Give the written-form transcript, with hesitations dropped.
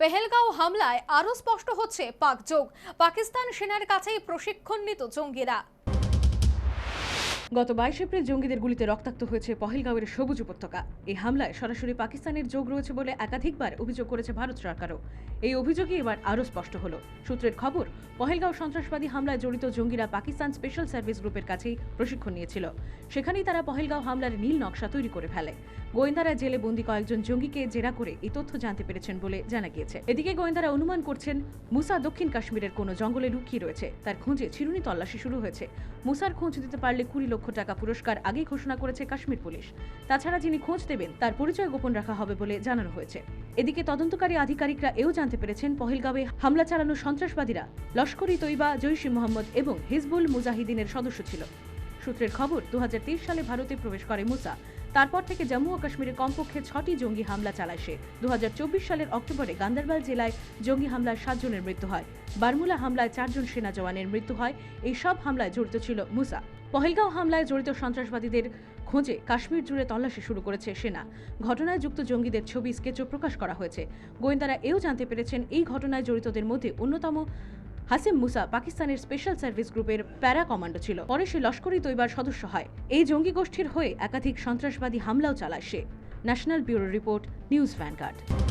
পেহেলগাঁও হামলায় আরও স্পষ্ট হচ্ছে পাক যোগ। পাকিস্তান সেনার কাছেই প্রশিক্ষণ নিত জঙ্গিরা। গত 22 এপ্রিল জঙ্গিদের গুলিতে রক্তাক্ত হয়েছে পহেলগাঁওয়ের সবুজ উপত্যকা। এই হামলায় সরাসরি পাকিস্তানের যোগ রয়েছে বলে একাধিকবার অভিযোগ করেছে ভারত সরকারও। এই অভিযোগই এবার আরও স্পষ্ট হলো। সূত্রের খবর, পহেলগাঁও সন্ত্রাসবাদী হামলায় জড়িত জঙ্গিরা পাকিস্তান স্পেশাল সার্ভিস গ্রুপের কাছেই প্রশিক্ষণ নিয়েছিল। সেখানেই তারা পহেলগাঁও হামলার নীল নকশা তৈরি করে ফেলে। গোয়েন্দারা জেলে বন্দী কয়েকজন জঙ্গিকে জেরা করে এই তথ্য জানতে পেরেছেন বলে জানা গিয়েছে। এদিকে গোয়েন্দারা অনুমান করছেন মুসা দক্ষিণ কাশ্মীরের কোনো জঙ্গলে লুকিয়ে রয়েছে। তার খোঁজে চিরুনি তল্লাশি শুরু হয়েছে। মুসার খোঁজ দিতে পারলে 20 লক্ষ টাকা পুরস্কার আগেই ঘোষণা করেছে কাশ্মীর পুলিশ। তাছাড়া যিনি খোঁজ দেবেন তার পরিচয় গোপন রাখা হবে বলে জানানো হয়েছে। এদিকে তদন্তকারী আধিকারিকরা এও জানতে পেরেছেন পহেলগাঁওয়ে হামলা চালানো সন্ত্রাসবাদীরা লস্কর-ই তৈবা, জৈশ-ই মোহাম্মদ এবং হিজবুল মুজাহিদিনের সদস্য ছিল। সূত্রের খবর, 2023 সালে ভারতে প্রবেশ করে মুসা। তারপর থেকে জম্মু ও কাশ্মীরে কমপক্ষে 6টি জঙ্গি হামলা চালায় সে। 2024 সালের অক্টোবরে গান্দারবাল জেলায় জঙ্গি হামলায় 7 জনের মৃত্যু হয়। বারমুলা হামলায় 4 জন সেনা জওয়ানের মৃত্যু হয়। এই সব হামলায় জড়িত ছিল মুসা। পহেলগাঁও হামলায় জড়িত সন্ত্রাসবাদীদের খোঁজে কাশ্মীর জুড়ে তল্লাশি শুরু করেছে সেনা। ঘটনায় যুক্ত জঙ্গিদের ছবি স্কেচও প্রকাশ করা হয়েছে। গোয়েন্দারা এও জানতে পেরেছেন এই ঘটনায় জড়িতদের মধ্যে অন্যতম হাসিম মুসা পাকিস্তানের স্পেশাল সার্ভিস গ্রুপের প্যারা কমান্ডো ছিল। পরে সে লস্কর-ই তৈবার সদস্য হয়। এই জঙ্গি গোষ্ঠীর হয়ে একাধিক সন্ত্রাসবাদী হামলাও চালায় সে। National bureau report, news vanguard.